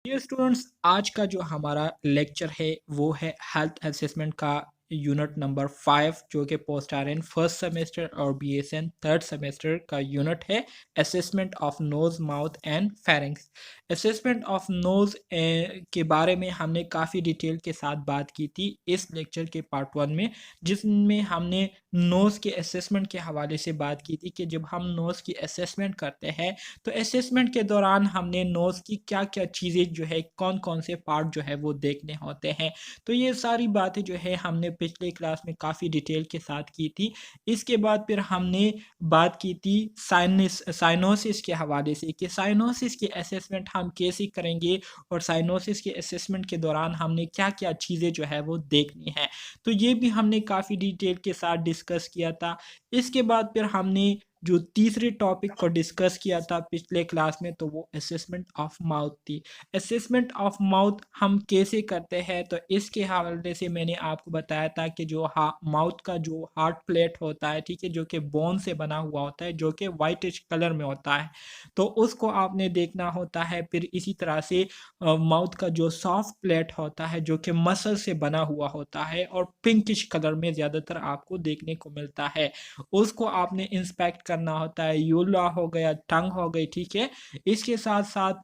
ये स्टूडेंट्स आज का जो हमारा लेक्चर है वो है हेल्थ असेसमेंट का यूनिट नंबर 5 जो कि post R N first semester और बीएसएन थर्ड सेमेस्टर का यूनिट है assessment of nose mouth and pharynx. Assessment of nose के बारे में हमने काफ़ी डिटेल के साथ बात की थी इस लेक्चर के पार्ट 1 में, जिसमें हमने नोज़ के असेसमेंट के हवाले से बात की थी कि जब हम नोज़ की असेसमेंट करते हैं तो असेसमेंट के दौरान हमने नोज़ की क्या-क्या चीज़ें जो है कौन-कौन से पार्ट जो है वो देखने होते हैं। तो ये सारी बातें जो है हमने पिछले क्लास में काफ़ी डिटेल के साथ की थी। इसके बाद फिर हमने बात की थी साइनोसिस के हवाले से कि साइनोसिस की असेसमेंट हम कैसे करेंगे और साइनोसिस के असेसमेंट के दौरान हमने क्या-क्या चीज़ें जो है वो देखनी है। तो ये भी हमने काफ़ी डिटेल के साथ डिस्कस किया था। इसके बाद फिर हमने जो तीसरे टॉपिक को डिस्कस किया था पिछले क्लास में तो वो असेसमेंट ऑफ माउथ थी। असेसमेंट ऑफ माउथ हम कैसे करते हैं तो इसके हवाले से मैंने आपको बताया था कि जो माउथ का जो हार्ट प्लेट होता है, ठीक है, जो कि बोन से बना हुआ होता है, जो कि वाइटिश कलर में होता है, तो उसको आपने देखना होता है। फिर इसी तरह से माउथ का जो सॉफ्ट प्लेट होता है जो कि मसल से बना हुआ होता है और पिंकिश कलर में ज़्यादातर आपको देखने को मिलता है, उसको आपने इंस्पेक्ट करना होता है। यूला हो गया, टंग हो गई, ठीक है। इसके साथ-साथ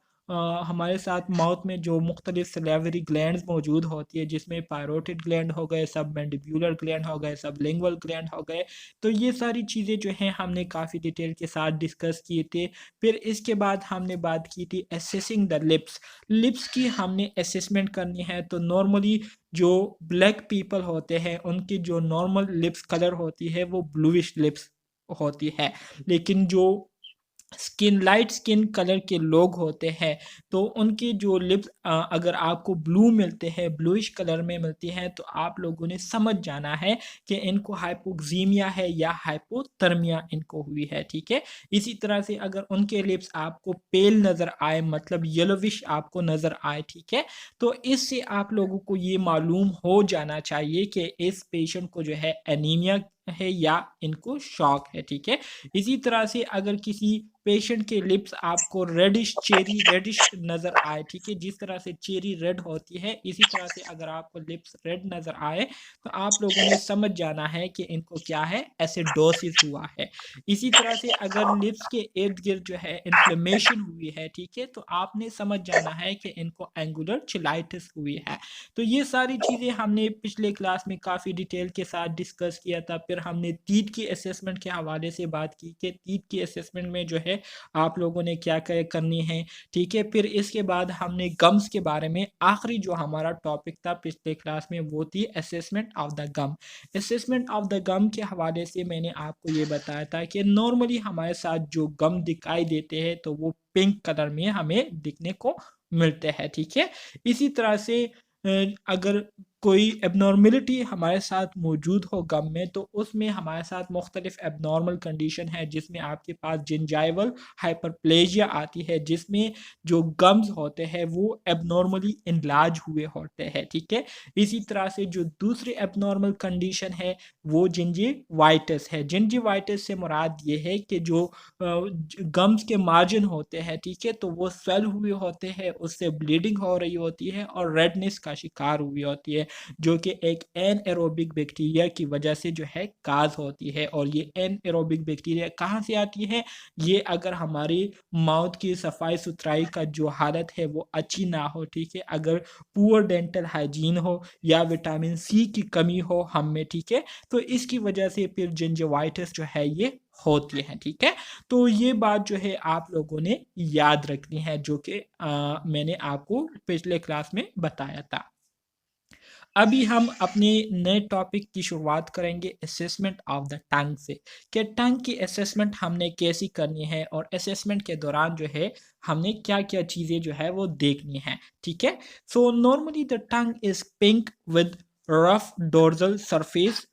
हमारे साथ माउथ में जो मुख्तलिफ सैलिवरी ग्लैंड्स मौजूद होती है, जिसमें पायरोटिड ग्लैंड हो गए, सबमैंडिब्यूलर ग्लैंड हो गए, सबलिंगुअल ग्लैंड हो गए। तो ये सारी चीज़ें जो हैं हमने काफ़ी डिटेल के साथ डिस्कस किए थे। फिर इसके बाद हमने बात की थी असेसिंग द लिप्स। लिप्स की हमने असेसमेंट करनी है तो नॉर्मली जो ब्लैक पीपल होते हैं उनकी जो नॉर्मल लिप्स कलर होती है वो ब्लूइश लिप्स होती है, लेकिन जो लाइट स्किन कलर के लोग होते हैं तो उनकी जो लिप्स अगर आपको ब्लू मिलते हैं, ब्लूइश कलर में मिलती हैं, तो आप लोगों ने समझ जाना है कि इनको हाइपोक्सीमिया है या हाइपोथर्मिया इनको हुई है, ठीक है। इसी तरह से अगर उनके लिप्स आपको पेल नज़र आए, मतलब येलोविश आपको नज़र आए, ठीक है, तो इससे आप लोगों को ये मालूम हो जाना चाहिए कि इस पेशेंट को जो है एनीमिया है या इनको शॉक है, ठीक है। इसी तरह से अगर किसी पेशेंट के लिप्स आपको रेडिश चेरी रेडिश नज़र आए, ठीक है, जिस तरह से चेरी रेड होती है इसी तरह से अगर आपको लिप्स रेड नज़र आए तो आप लोगों ने समझ जाना है कि इनको क्या है, एसिडोसिस हुआ है। इसी तरह से अगर लिप्स के इर्द गिर्द जो है इन्फ्लेमेशन हुई है, ठीक है, तो आपने समझ जाना है कि इनको एंगुलर चिलाइटिस हुई है। तो ये सारी चीज़ें हमने पिछले क्लास में काफ़ी डिटेल के साथ डिस्कस किया था। फिर हमने तीत की असेसमेंट के हवाले से बात की कि तीत की असेसमेंट में जो है आप लोगों ने क्या-क्या करनी है, ठीक है। फिर इसके बाद हमने गम्स के बारे में आखिरी जो हमारा टॉपिक था पिछले क्लास में वो थी assessment of the gum. Assessment of the gum के हवाले से मैंने आपको ये बताया था कि नॉर्मली हमारे साथ जो गम दिखाई देते हैं तो वो पिंक कलर में हमें दिखने को मिलते हैं, ठीक है। इसी तरह से अगर कोई एबनॉर्मेलिटी हमारे साथ मौजूद हो गम में तो उसमें हमारे साथ मुख्तलिफ एबनॉर्मल कंडीशन है, जिसमें आपके पास जिंजाइवल हाइपरप्लेजिया आती है, जिसमें जो गम्स होते हैं वो एबनॉर्मली इनलार्ज हुए होते हैं, ठीक है। इसी तरह से जो दूसरी एबनॉर्मल कंडीशन है वो जिंजीवाइटिस है। जिंजीवाइटिस से मुराद ये है कि जो गम्स के मार्जिन होते हैं, ठीक है, तो वो स्वेल हुए होते हैं, उससे ब्लीडिंग हो रही होती है और रेडनेस का शिकार हुई होती है, जो कि एक एनएरोबिक बैक्टीरिया की वजह से जो है काज होती है। और ये एनएरोबिक बैक्टीरिया कहाँ से आती है, ये अगर हमारी माउथ की सफाई सुथराई का जो हालत है वो अच्छी ना हो, ठीक है, अगर पुअर डेंटल हाइजीन हो या विटामिन सी की कमी हो हम में, ठीक है, तो इसकी वजह से फिर जिंजिवाइटिस जो है ये होती है, ठीक है। तो ये बात जो है आप लोगों ने याद रखनी है, जो कि मैंने आपको पिछले क्लास में बताया था। अभी हम अपने नए टॉपिक की शुरुआत करेंगे असेसमेंट ऑफ द टंग से, कि टंग की असेसमेंट हमने कैसी करनी है और असेसमेंट के दौरान जो है हमने क्या-क्या चीज़ें जो है वो देखनी है, ठीक है। So normally the tongue is pink with rough dorsal surface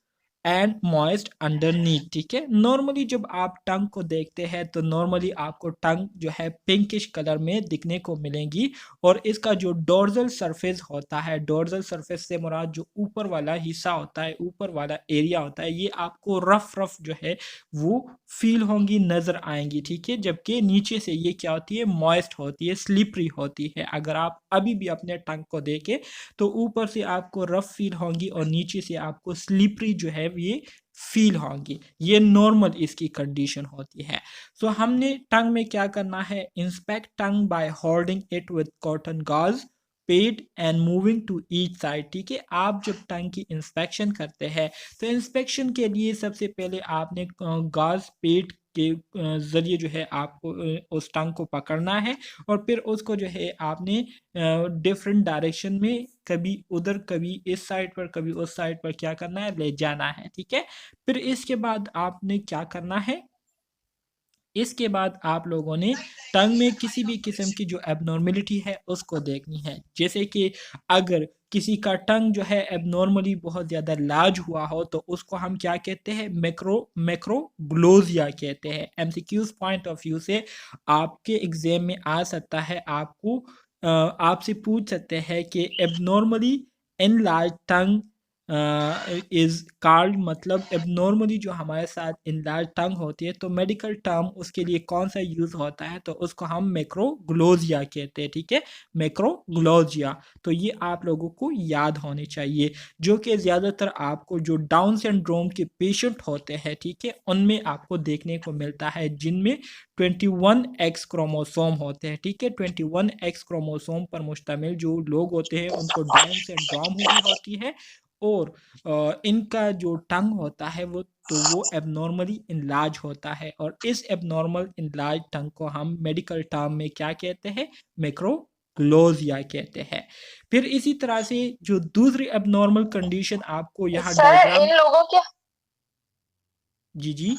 and moist underneath, ठीक है। नॉर्मली जब आप टंग को देखते हैं तो नॉर्मली आपको टंग जो है पिंकिश कलर में दिखने को मिलेंगी, और इसका जो डोर्सल सरफेस होता है, डोर्सल सरफेस से मुराद जो ऊपर वाला हिस्सा होता है, ऊपर वाला एरिया होता है, ये आपको रफ रफ जो है वो फील होंगी, नज़र आएंगी, ठीक है। जबकि नीचे से ये क्या होती है, मॉइस्ट होती है, स्लिपरी होती है। अगर आप अभी भी अपने टंग को देखें तो ऊपर से आपको रफ फील होंगी और नीचे से आपको स्लिपरी जो है ये फील होंगी। ये नॉर्मल इसकी कंडीशन होती है। सो हमने टंग में क्या करना है, inspect tongue by holding it with cotton gauze pad and moving to each side, ठीक है। आप जब टंग की इंस्पेक्शन करते हैं तो इंस्पेक्शन के लिए सबसे पहले आपने गॉज पेड के ज़रिए जो है आपको उस टंग को पकड़ना है, और फिर उसको जो है आपने डिफरेंट डायरेक्शन में, कभी उधर कभी इस साइड पर कभी उस साइड पर क्या करना है, ले जाना है, ठीक है। फिर इसके बाद आपने क्या करना है, इसके बाद आप लोगों ने टंग में किसी भी किस्म की जो एबनॉर्मेलिटी है उसको देखनी है। जैसे कि अगर किसी का टंग जो है एबनॉर्मली बहुत ज़्यादा लार्ज हुआ हो तो उसको हम क्या कहते हैं, मैक्रोग्लोसिया कहते हैं। एमसीक्यूज पॉइंट ऑफ व्यू से आपके एग्जाम में आ सकता है, आपको आपसे पूछ सकते हैं कि abnormally enlarge tongue is called, मतलब एबनॉर्मली जो हमारे साथ इनलार्ज टंग होती है तो मेडिकल टर्म उसके लिए कौन सा यूज़ होता है, तो उसको हम मैक्रोग्लोसिया कहते हैं, ठीक है। मैक्रोग्लोसिया, तो ये आप लोगों को याद होने चाहिए, जो कि ज़्यादातर आपको जो डाउन सिंड्रोम के पेशेंट होते हैं, ठीक है, उनमें आपको देखने को मिलता है, जिनमें 21X क्रोमोसोम होते हैं, ठीक है। 21X क्रोमोसोम पर मुश्तमिल जो लोग होते हैं उनको डाउन सिंड्रोम हुई होती है, और इनका जो टंग होता है वो एबनॉर्मली इनलार्ज होता है, और इस एबनॉर्मल इनलार्ज टंग को हम मेडिकल टर्म में क्या कहते हैं, मैक्रोग्लोसिया कहते हैं। फिर इसी तरह से जो दूसरी एबनॉर्मल कंडीशन आपको यहाँ सर डायग्राम, इन लोगों के जी जी,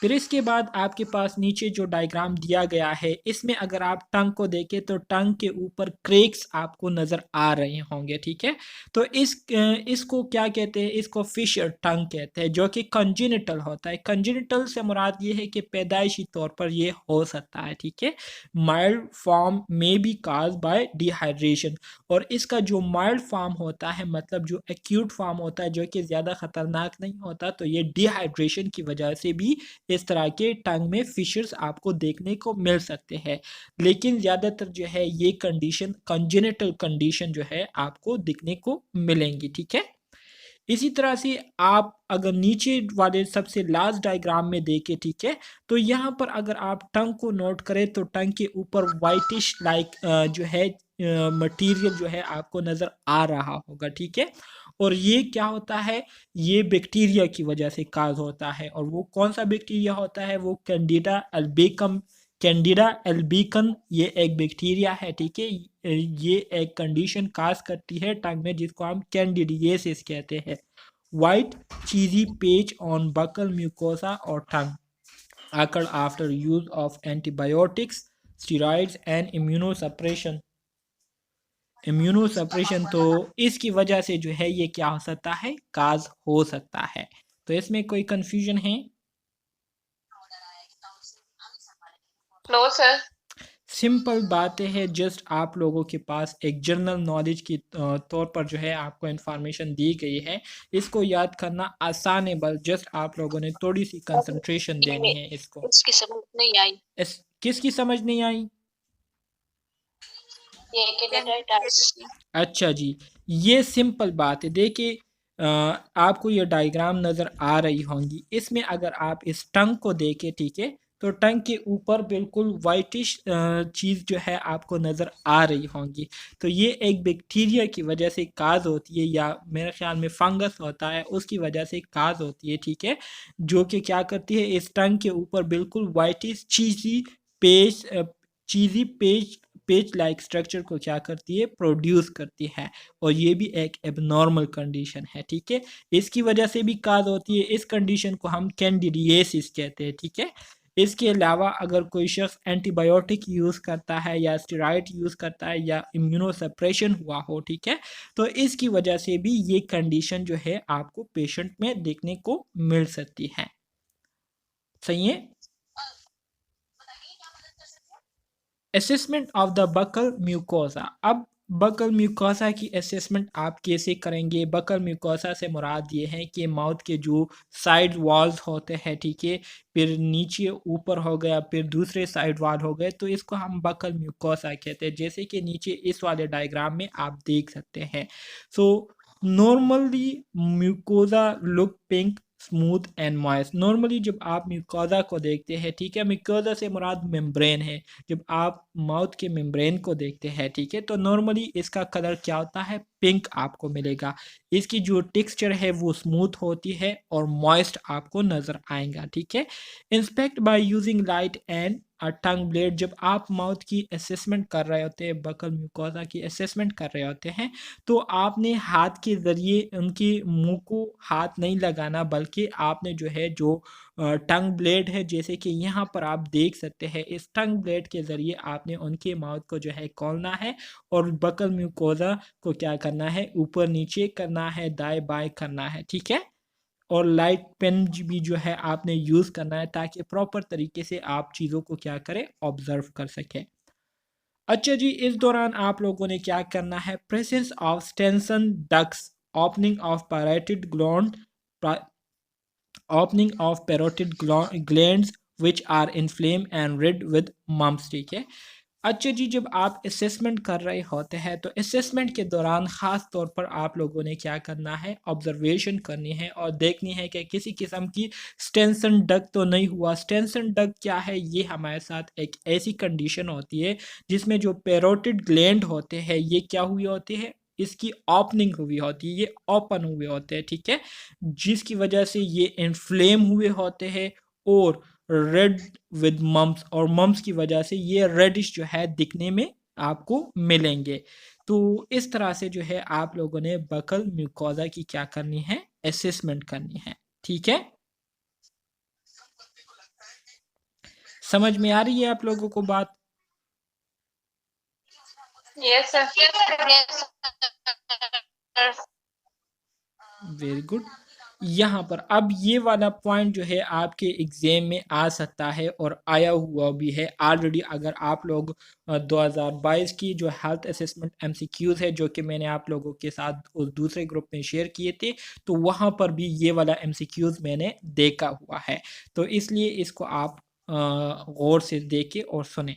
फिर इसके बाद आपके पास नीचे जो डायग्राम दिया गया है, इसमें अगर आप टंग को देखें तो टंग के ऊपर क्रेक्स आपको नज़र आ रहे होंगे, ठीक है। तो इसको क्या कहते हैं, इसको फिशर टंग कहते हैं, जो कि कंजेनिटल होता है। कंजेनिटल से मुराद ये है कि पैदाइशी तौर पर ये हो सकता है, ठीक है। माइल्ड फॉर्म में बी काज बाय डिहाइड्रेशन, और इसका जो माइल्ड फॉर्म होता है, मतलब जो एक्यूट फॉर्म होता है, जो कि ज़्यादा ख़तरनाक नहीं होता, तो ये डिहाइड्रेशन की वजह से भी इस तरह के टंग में फिशर्स आपको देखने को मिल सकते हैं। लेकिन ज़्यादातर जो है ये कंडीशन, कंजेनिटल कंडीशन जो है आपको दिखने को मिलेंगी, ठीक है। इसी तरह से आप अगर नीचे वाले सबसे लास्ट डायग्राम में देखें, ठीक है, तो यहाँ पर अगर आप टंग को नोट करें तो टंग के ऊपर वाइटिश लाइक जो है मटेरियल जो है आपको नज़र आ रहा होगा, ठीक है। और ये क्या होता है, ये बैक्टीरिया की वजह से काज होता है, और वो कौन सा बैक्टीरिया होता है, वो कैंडिडा अल्बिकम, कैंडिडा एल्बिकन, ये एक बैक्टीरिया है, ठीक है। ये एक कंडीशन काज करती है टंग में जिसको हम कैंडिडिएसिस कहते हैं। वाइट चीजी पेच ऑन बकल म्यूकोसा और टंग occurred after use of antibiotics, steroids and immunosuppression। Immunosuppression, तो इसकी वजह से जो है ये क्या हो सकता है, काज हो सकता है। तो इसमें कोई कंफ्यूजन है? No sir. सिंपल बातें हैं, जस्ट आप लोगों के पास एक जनरल नॉलेज की तौर पर जो है आपको इन्फॉर्मेशन दी गई है, इसको याद करना आसान है, बस जस्ट आप लोगों ने थोड़ी सी कंसंट्रेशन देनी है इसको। इसकी समझ नहीं आई। किसकी समझ नहीं आई? ये अच्छा जी, ये सिंपल बात है। देखिए आपको ये डायग्राम नज़र आ रही होंगी, इसमें अगर आप इस टंग को देखें, ठीक है, तो टंग के ऊपर बिल्कुल वाइटिश चीज़ जो है आपको नज़र आ रही होंगी। तो ये एक बैक्टीरिया की वजह से काज होती है, या मेरे ख्याल में फंगस होता है उसकी वजह से काज होती है, ठीक है। जो कि क्या करती है, इस टंग के ऊपर बिल्कुल वाइटिश पेज चीज़ी पेज पेज लाइक स्ट्रक्चर को क्या करती है, प्रोड्यूस करती है, और ये भी एक एबनॉर्मल कंडीशन है, ठीक है। इसकी वजह से भी काज होती है, इस कंडीशन को हम कैंडिडिएसिस कहते हैं, ठीक है। इसके अलावा अगर कोई शख्स एंटीबायोटिक यूज़ करता है या स्टेरॉइड यूज़ करता है या इम्यूनोसप्रेशन हुआ हो, ठीक है, तो इसकी वजह से भी ये कंडीशन जो है आपको पेशेंट में देखने को मिल सकती है। सही है। Assessment of the buckle mucosa. अब बकल म्यूकोसा की असेसमेंट आप कैसे करेंगे? बकल म्यूकोसा से मुराद ये है कि माउथ के जो साइड वॉल्स होते हैं, ठीक है, फिर नीचे ऊपर हो गया, फिर दूसरे साइड वॉल हो गए, तो इसको हम बकल म्यूकोसा कहते हैं, जैसे कि नीचे इस वाले डायग्राम में आप देख सकते हैं। So normally mucosa look pink smooth and moist. Normally जब आप म्यूकोजा को देखते हैं, ठीक है, म्यूकोजा से मुराद मेम्ब्रेन है। जब आप माउथ के मेम्ब्रेन को देखते हैं, ठीक है, तो नॉर्मली इसका कलर क्या होता है? पिंक आपको मिलेगा। इसकी जो टेक्सचर है वो स्मूथ होती है और मॉइस्ट आपको नज़र आएगा, ठीक है। Inspect by using light and tongue blade. जब आप माउथ की असेसमेंट कर रहे होते हैं, बकल म्यूकोसा की असेसमेंट कर रहे होते हैं, तो आपने हाथ के ज़रिए उनके मुंह को हाथ नहीं लगाना, बल्कि आपने जो है जो टंग ब्लेड है, जैसे कि यहाँ पर आप देख सकते हैं, इस टंग ब्लेड के ज़रिए आपने उनके माउथ को जो है खोलना है और बकल म्यूकोसा को क्या करना है? ऊपर नीचे करना है, दाएं बाएं करना है, ठीक है। और लाइट पेन भी जो है आपने यूज़ करना है, ताकि प्रॉपर तरीके से आप चीज़ों को क्या करें? ऑब्जर्व कर सकें। अच्छा जी, इस दौरान आप लोगों ने क्या करना है? Presence of Stensen ducts, opening of parotid gland, opening of parotid glands which are inflame and red with mumps, ठीक है। अच्छा जी, जब आप असेसमेंट कर रहे होते हैं, तो असेसमेंट के दौरान ख़ास तौर पर आप लोगों ने क्या करना है? ऑब्जर्वेशन करनी है और देखनी है कि किसी किस्म की स्टेंसन डक्ट तो नहीं हुआ। स्टेंसन डक्ट क्या है? ये हमारे साथ एक ऐसी कंडीशन होती है जिसमें जो पैरोटिड ग्लैंड होते हैं, ये क्या हुई होती है? इसकी ओपनिंग हुई होती है, ये ओपन हुए होते हैं, ठीक है, जिसकी वजह से ये इन्फ्लेम हुए होते हैं और रेड विद मम्स, और मम्स की वजह से ये रेडिश जो है दिखने में आपको मिलेंगे। तो इस तरह से जो है आप लोगों ने बकल म्यूकोजा की क्या करनी है? असेसमेंट करनी है, ठीक है। समझ में आ रही है आप लोगों को बात? Yes, sir. Yes, sir. Very good. यहाँ पर अब ये वाला पॉइंट जो है आपके एग्जाम में आ सकता है और आया हुआ भी है ऑलरेडी। अगर आप लोग 2022 की जो हेल्थ असेसमेंट एमसीक्यूज है, जो कि मैंने आप लोगों के साथ उस दूसरे ग्रुप में शेयर किए थे, तो वहाँ पर भी ये वाला एमसीक्यूज मैंने देखा हुआ है। तो इसलिए इसको आप गौर से देखें और सुने।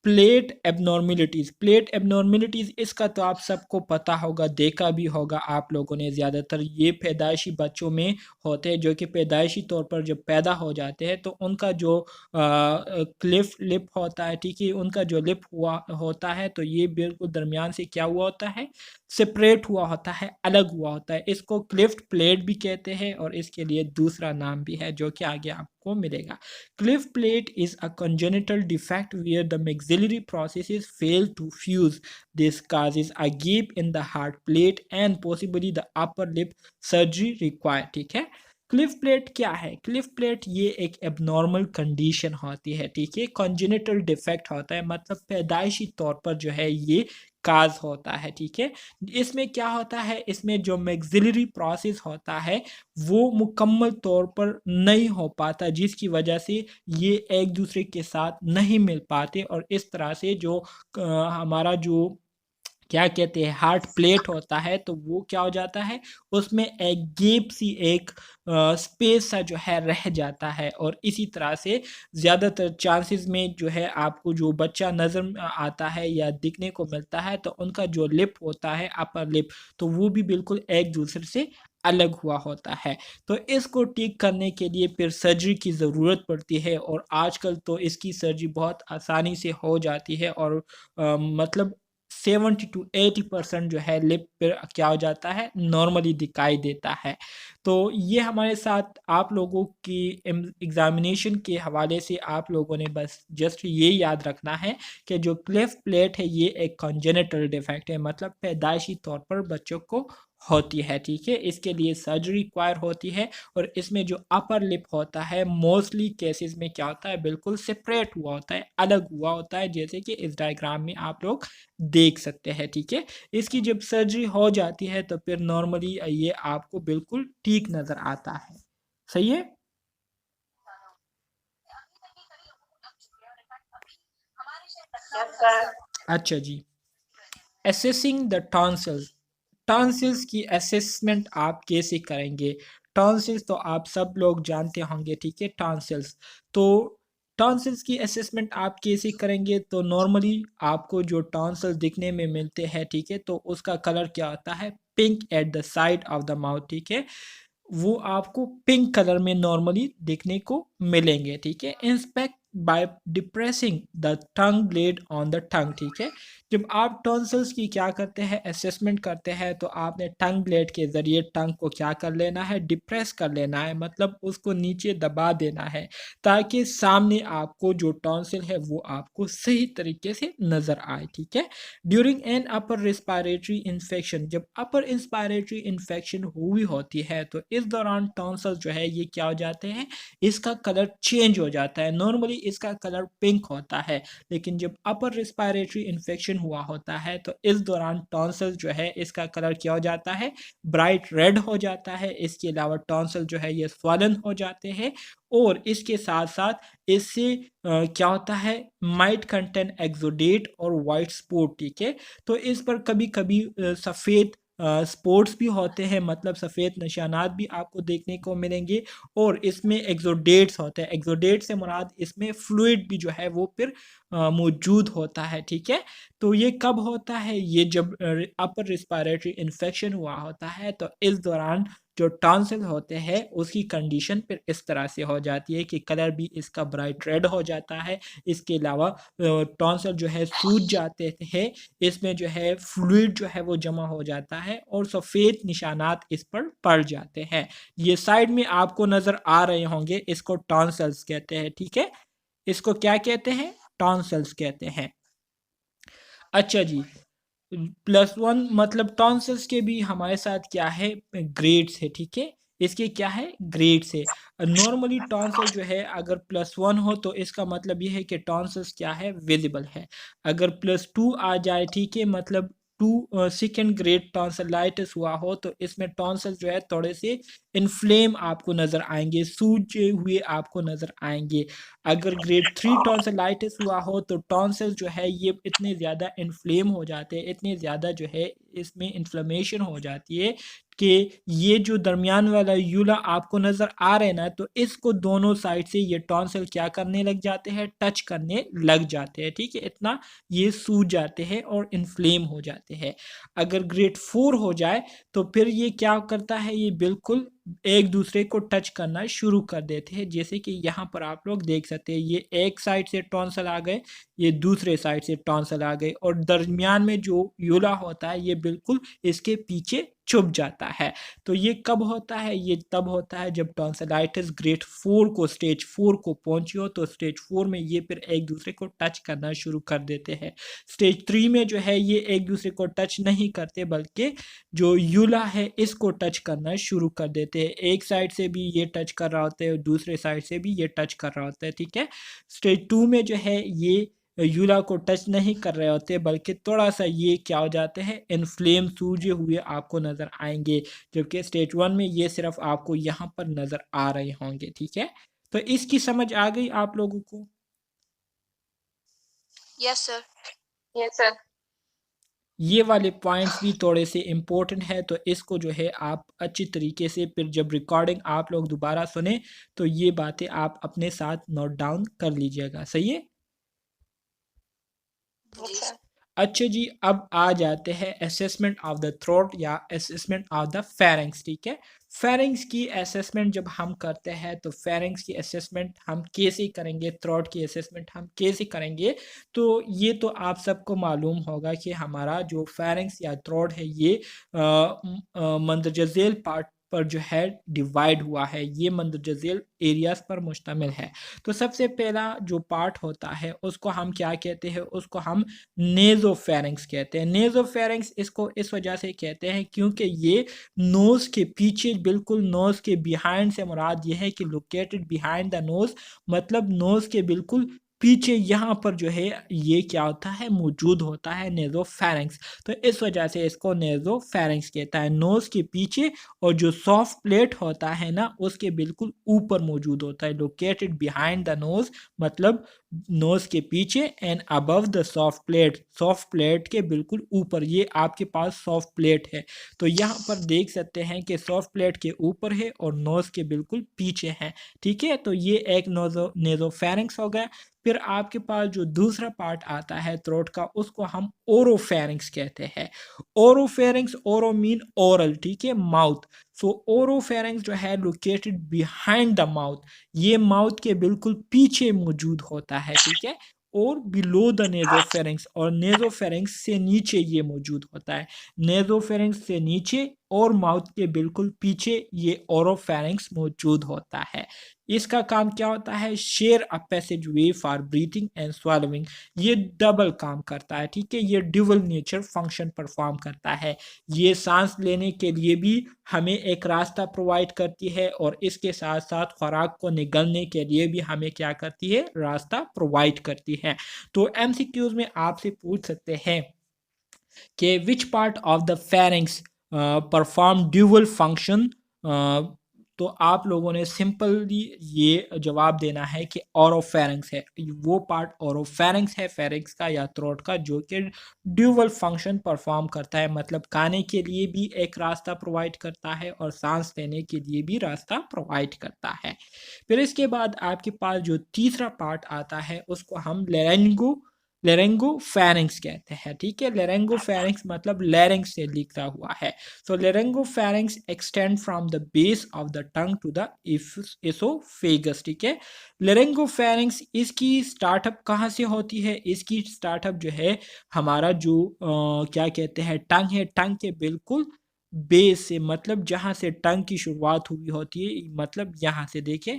प्लेट एबनॉर्मेलिटीज़, प्लेट एबनॉर्मेलिटीज़ इसका तो आप सबको पता होगा, देखा भी होगा आप लोगों ने। ज़्यादातर ये पैदाइशी बच्चों में होते हैं, जो कि पैदाइशी तौर पर जब पैदा हो जाते हैं तो उनका जो क्लिफ लिप होता है, ठीक है, उनका जो लिप हुआ होता है, तो ये बिल्कुल दरमियान से क्या हुआ होता है? सेपरेट हुआ होता है, अलग हुआ होता है। इसको क्लिफ्ट प्लेट भी कहते हैं और इसके लिए दूसरा नाम भी है, जो कि आगे आपको मिलेगा। Cleft plate is a congenital defect where the maxillary processes fail to fuse. This causes a gap in the heart plate and possibly the upper lip surgery required, ठीक है। क्लिफ प्लेट क्या है? क्लिफ प्लेट ये एक abnormal condition होती है, ठीक है, कॉन्जेनिटल डिफेक्ट होता है, मतलब पैदाइशी तौर पर जो है ये काज होता है, ठीक है। इसमें क्या होता है? इसमें जो मैक्सिलरी प्रोसेस होता है वो मुकम्मल तौर पर नहीं हो पाता, जिसकी वजह से ये एक दूसरे के साथ नहीं मिल पाते और इस तरह से जो हमारा जो क्या कहते हैं हार्ट प्लेट होता है, तो वो क्या हो जाता है? उसमें एक गैप सी एक स्पेस सा जो है रह जाता है और इसी तरह से ज़्यादातर चांसेस में जो है आपको जो बच्चा नज़र आता है या दिखने को मिलता है, तो उनका जो लिप होता है, अपर लिप, तो वो भी बिल्कुल एक दूसरे से अलग हुआ होता है। तो इसको ठीक करने के लिए फिर सर्जरी की ज़रूरत पड़ती है और आजकल तो इसकी सर्जरी बहुत आसानी से हो जाती है और मतलब 70 टू 80% जो है लिप पर क्या हो जाता है? नॉर्मली दिखाई देता है। तो ये हमारे साथ आप लोगों की एग्जामिनेशन के हवाले से आप लोगों ने बस जस्ट ये याद रखना है कि जो क्लेफ्ट प्लेट है ये एक कॉन्जेनिटल डिफेक्ट है, मतलब पैदाइशी तौर पर बच्चों को होती है, ठीक है। इसके लिए सर्जरी रिक्वायर होती है और इसमें जो अपर लिप होता है मोस्टली केसेस में क्या होता है, बिल्कुल सेपरेट हुआ होता है, अलग हुआ होता है, जैसे कि इस डायग्राम में आप लोग देख सकते हैं, ठीक है। इसकी जब सर्जरी हो जाती है तो फिर नॉर्मली ये आपको बिल्कुल ठीक नज़र आता है, सही है। Yes, sir. अच्छा जी, असेसिंग द टॉन्सिल्स। टॉन्सिल्स की असेसमेंट आप कैसे करेंगे? टॉन्सिल्स तो आप सब लोग जानते होंगे, ठीक है। टॉन्सिल्स तो टॉन्सिल्स की असेसमेंट आप कैसे करेंगे? तो नॉर्मली आपको जो टॉन्सिल्स दिखने में मिलते हैं, ठीक है, तो उसका कलर क्या होता है, pink at the side of the mouth, ठीक है। वो आपको पिंक कलर में नॉर्मली देखने को मिलेंगे, ठीक है। Inspect by depressing the tongue blade on the tongue, ठीक है। जब आप टॉन्सिल्स की क्या करते हैं, असेसमेंट करते हैं, तो आपने टंग ब्लेड के ज़रिए टंग को क्या कर लेना है, डिप्रेस कर लेना है, मतलब उसको नीचे दबा देना है, ताकि सामने आपको जो टॉन्सिल है वो आपको सही तरीके से नज़र आए, ठीक है। During an upper respiratory infection, जब अपर इंस्पायरेटरी इन्फेक्शन हुई होती है तो इस दौरान टॉन्सिल्स जो है ये क्या हो जाते हैं, इसका कलर चेंज हो जाता है। नॉर्मली इसका कलर पिंक होता है, लेकिन जब अपर रिस्पायरेटरी इन्फेक्शन हुआ होता है तो इस दौरान टॉन्सिल जो है इसका कलर क्या हो जाता है, ब्राइट रेड हो जाता है। इसके अलावा टॉन्सिल जो है ये स्वॉलन हो जाते हैं और इसके साथ साथ इससे क्या होता है, माइट कंटेन एक्सोडेट और वाइट स्पॉट, ठीक है। तो इस पर कभी कभी सफ़ेद स्पॉट्स भी होते हैं, मतलब सफ़ेद निशानात भी आपको देखने को मिलेंगे और इसमें एक्सोडेट्स होते हैं। एक्सोडेट से मुराद इसमें फ्लूइड भी जो है वो फिर मौजूद होता है, ठीक है। तो ये कब होता है, ये जब अपर रिस्पायरेटरी इन्फेक्शन हुआ होता है तो इस दौरान जो टॉन्सिल होते हैं उसकी कंडीशन फिर इस तरह से हो जाती है कि कलर भी इसका ब्राइट रेड हो जाता है। इसके अलावा टॉन्सिल जो है सूज जाते हैं, इसमें जो है फ्लूइड जो है वो जमा हो जाता है और सफ़ेद निशानात इस पर पड़ जाते हैं। ये साइड में आपको नज़र आ रहे होंगे, इसको टॉन्सिल्स कहते हैं, ठीक है। इसको क्या कहते हैं, टॉन्सिल्स कहते हैं। अच्छा जी, +1 मतलब टॉन्सिल्स के भी हमारे साथ क्या है, ग्रेड्स है, ठीक है। इसके क्या है, ग्रेड्स है। नॉर्मली टॉन्सिल जो है अगर +1 हो तो इसका मतलब ये है कि टॉन्सिल्स क्या है, विजिबल है। अगर +2 आ जाए, ठीक है, मतलब सेकेंड ग्रेड टॉन्सिलाइटिस हुआ हो तो इसमें टॉन्सिल जो है थोड़े से इन्फ्लेम आपको नज़र आएंगे, सूजे हुए आपको नज़र आएंगे। अगर ग्रेड 3 टॉन्सिलाइटिस हुआ हो तो टॉन्सिल जो है ये इतने ज़्यादा इन्फ्लेम हो जाते हैं, इतने ज़्यादा जो है इसमें इन्फ्लेमेशन हो जाती है कि ये जो दरमियान वाला यूला आपको नज़र आ रहे हैं ना, तो इसको दोनों साइड से ये टॉन्सिल क्या करने लग जाते हैं, टच करने लग जाते हैं, ठीक है। इतना ये सूज जाते हैं और इन्फ्लेम हो जाते हैं। अगर ग्रेड 4 हो जाए तो फिर ये क्या करता है, ये बिल्कुल एक दूसरे को टच करना शुरू कर देते हैं, जैसे कि यहाँ पर आप लोग देख सकते हैं, ये एक साइड से टॉन्सिल आ गए, ये दूसरे साइड से टॉन्सिल आ गए और दरमियान में जो यूला होता है ये बिल्कुल इसके पीछे छुप जाता है। तो ये कब होता है, ये तब होता है जब टॉन्सिलाइटिस ग्रेड 4 को, स्टेज 4 को पहुंची हो, तो स्टेज 4 में ये फिर एक दूसरे को टच करना शुरू कर देते हैं। स्टेज 3 में जो है ये एक दूसरे को टच नहीं करते, बल्कि जो यूला है इसको टच करना शुरू कर देते हैं। एक साइड से भी ये टच कर रहा होता है और दूसरे साइड से भी ये टच कर रहा होता है, ठीक है। स्टेज 2 में जो है ये यूला को टच नहीं कर रहे होते, बल्कि थोड़ा सा ये क्या हो जाते हैं, इन्फ्लेम सूजे हुए आपको नज़र आएंगे, जबकि स्टेज 1 में ये सिर्फ आपको यहाँ पर नज़र आ रहे होंगे, ठीक है। तो इसकी समझ आ गई आप लोगों को? Yes, sir. Yes, sir. ये वाले पॉइंट्स भी थोड़े से इम्पोर्टेंट है, तो इसको जो है आप अच्छी तरीके से फिर जब रिकॉर्डिंग आप लोग दोबारा सुने तो ये बातें आप अपने साथ नोट डाउन कर लीजिएगा, सही है। Yes, sir. अच्छा जी, अब आ जाते हैं असेसमेंट ऑफ द थ्रोट या असेसमेंट ऑफ द फेरिंग्स, ठीक है। फेरिंग्स की असेसमेंट जब हम करते हैं तो फेरिंग्स की असेसमेंट हम कैसे करेंगे, थ्रोट की असेसमेंट हम कैसे करेंगे, तो ये तो आप सबको मालूम होगा कि हमारा जो फेरिंग्स या थ्रोट है ये मंदरजा झेल पार्ट पर जो है डिवाइड हुआ है, ये मंदरजा झेल एरियाज पर मुश्तमिल है। तो सबसे पहला जो पार्ट होता है उसको हम क्या कहते हैं, उसको हम नेजोफेरिंक्स कहते हैं। नेजोफेरिंक्स इसको इस वजह से कहते हैं क्योंकि ये नोज के पीछे, बिल्कुल नोज के बिहाइंड से मुराद ये है कि लोकेटेड बिहाइंड द नोज, मतलब नोज के बिल्कुल पीछे यहाँ पर जो है ये क्या होता है, मौजूद होता है नेजोफेरिंक्स। तो इस वजह से इसको नेजोफेरिंक्स कहता है। नोज के पीछे और जो सॉफ्ट प्लेट होता है ना उसके बिल्कुल ऊपर मौजूद होता है, लोकेटेड बिहाइंड द नोज, मतलब नोज के पीछे and above the soft plate, soft plate के बिल्कुल ऊपर। ये आपके पास सॉफ्ट प्लेट है, तो यहाँ पर देख सकते हैं कि सॉफ्ट प्लेट के ऊपर है और नोज के बिल्कुल पीछे है। ठीक है, तो ये एक नेजोफेरिंक्स हो गया। फिर आपके पास जो दूसरा पार्ट आता है थ्रोट का, उसको हम ओरोफेरिंक्स कहते हैं। ओरोफेरिंक्स, ओरो मीन ओरल, ठीक है, माउथ। सो ओरोफेरिंक्स जो है लोकेटेड बिहाइंड द माउथ, ये माउथ के बिल्कुल पीछे मौजूद होता है, ठीक है, और बिलो द नेजोफेरिंक्स, और नेजोफेरिंक्स से नीचे ये मौजूद होता है। नेजोफेरिंक्स से नीचे और माउथ के बिल्कुल पीछे ये ओरोफेरिंक्स मौजूद होता है। इसका काम क्या होता है, share a passage way for breathing and swallowing। ये डबल काम करता है, ठीक है, ये ड्यूअल नेचर फंक्शन परफॉर्म करता है। ये सांस लेने के लिए भी हमें एक रास्ता प्रोवाइड करती है और इसके साथ साथ खुराक को निगलने के लिए भी हमें क्या करती है, रास्ता प्रोवाइड करती है। तो एमसीक्यूज में आपसे पूछ सकते हैं कि which part of the pharynx perform dual function. तो आप लोगों ने सिंपली ये जवाब देना है कि ओरोफेरिंक्स है, वो पार्ट ओरोफेरिंक्स है फेरिंक्स का या थ्रोट का जो कि ड्यूअल फंक्शन परफॉर्म करता है, मतलब खाने के लिए भी एक रास्ता प्रोवाइड करता है और सांस लेने के लिए भी रास्ता प्रोवाइड करता है। फिर इसके बाद आपके पास जो तीसरा पार्ट आता है उसको हम लेरेंगोफेरिंक्स कहते हैं, ठीक है। लेरेंगोफेरिंक्स मतलब लेरिंक्स से लिखा हुआ है। So laryngopharynx extend from the base of the tongue to the oesophagus, ठीक है। लेरेंगोफेरिंक्स इसकी स्टार्टअप कहाँ से होती है, इसकी स्टार्टअप जो है हमारा जो क्या कहते हैं टंग है, टंग के बिल्कुल बेस से, मतलब जहाँ से टंग की शुरुआत हुई होती है, मतलब यहाँ से देखें,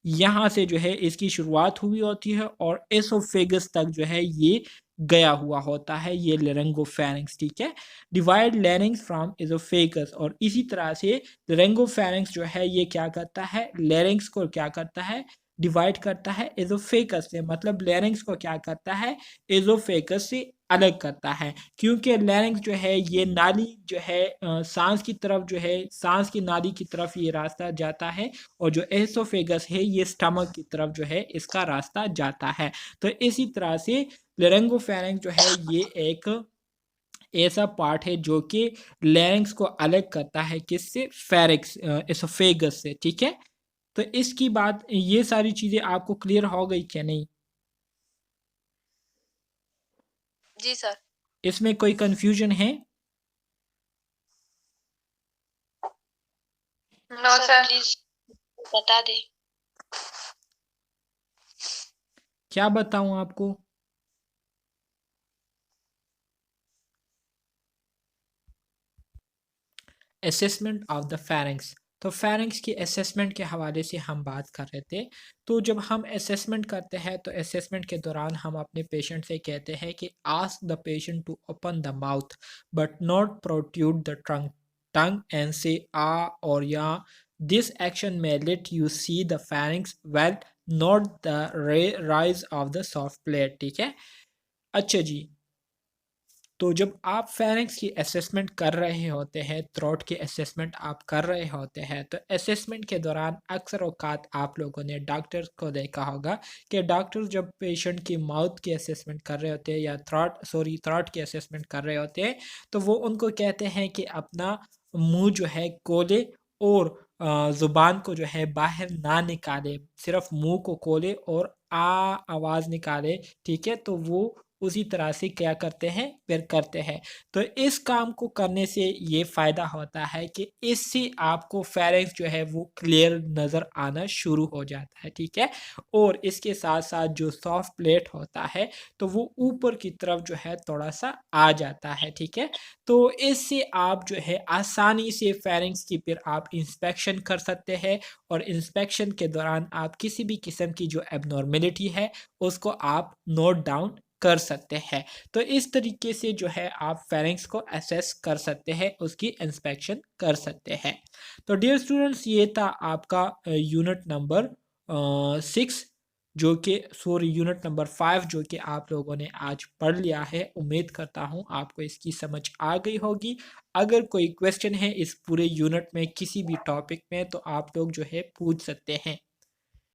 यहाँ से जो है इसकी शुरुआत हुई होती है और एसोफेगस तक जो है ये गया हुआ होता है, ये लेरेंगोफेरिंक्स, ठीक है। डिवाइड लेरिंग्स फ्रॉम एसोफेगस, और इसी तरह से लेरेंगोफेरिंक्स जो है ये क्या करता है, लेरिंग्स को क्या करता है, डिवाइड करता है एसोफेगस से, मतलब लेरिंग्स को क्या करता है, एसोफेगस से अलग करता है। क्योंकि लैरिंक्स जो है ये नाली जो है सांस की तरफ जो है, सांस की नाली की तरफ ये रास्ता जाता है, और जो एसोफेगस है ये स्टमक की तरफ जो है इसका रास्ता जाता है। तो इसी तरह से लेरेंगोफेरिंक्स जो है ये एक ऐसा पार्ट है जो कि लैरिंक्स को अलग करता है, किससे, फेरिक्स एसोफेगस से, ठीक है। तो इसकी बात, ये सारी चीजें आपको क्लियर हो गई क्या नहीं? जी सर। इसमें कोई कंफ्यूजन है? नो सर, प्लीज बता दे। क्या बताऊं आपको? Assessment of the pharynx. तो फेरिंग्स की असेसमेंट के हवाले से हम बात कर रहे थे। तो जब हम असेसमेंट करते हैं तो असेसमेंट के दौरान हम अपने पेशेंट से कहते हैं कि ask the patient to open the mouth but not protrude the tongue and say ah और या। दिस एक्शन में let you see the pharynx well, not the rise of the soft palate, ठीक है। अच्छा जी, तो जब आप फेरिंक्स की असेसमेंट कर रहे होते हैं, थ्रोट की असेसमेंट आप कर रहे होते हैं, तो असेसमेंट के दौरान अक्सर औकात आप लोगों ने डॉक्टर्स को देखा होगा कि डॉक्टर जब पेशेंट की माउथ की असेसमेंट कर रहे होते हैं या थ्रोट की असेसमेंट कर रहे होते हैं, तो वो उनको कहते हैं कि अपना मुंह जो है खोले और ज़ुबान को जो है बाहर ना निकाले, सिर्फ मुंह को खोले और आ आवाज़ निकाले, ठीक है। तो वो उसी तरह से क्या करते हैं, फिर करते हैं। तो इस काम को करने से ये फ़ायदा होता है कि इससे आपको फेरेंक्स जो है वो क्लियर नज़र आना शुरू हो जाता है, ठीक है। और इसके साथ साथ जो सॉफ्ट प्लेट होता है तो वो ऊपर की तरफ जो है थोड़ा सा आ जाता है, ठीक है। तो इससे आप जो है आसानी से फेरेंक्स की फिर आप इंस्पेक्शन कर सकते हैं, और इंस्पेक्शन के दौरान आप किसी भी किस्म की जो एबनॉर्मेलिटी है उसको आप नोट डाउन कर सकते हैं। तो इस तरीके से जो है आप फेरेंक्स को असेस कर सकते हैं, उसकी इंस्पेक्शन कर सकते हैं। तो डियर स्टूडेंट्स, ये था आपका यूनिट नंबर 6, जो कि सॉरी यूनिट नंबर 5, जो कि आप लोगों ने आज पढ़ लिया है। उम्मीद करता हूँ आपको इसकी समझ आ गई होगी। अगर कोई क्वेश्चन है इस पूरे यूनिट में किसी भी टॉपिक में तो आप लोग जो है पूछ सकते हैं।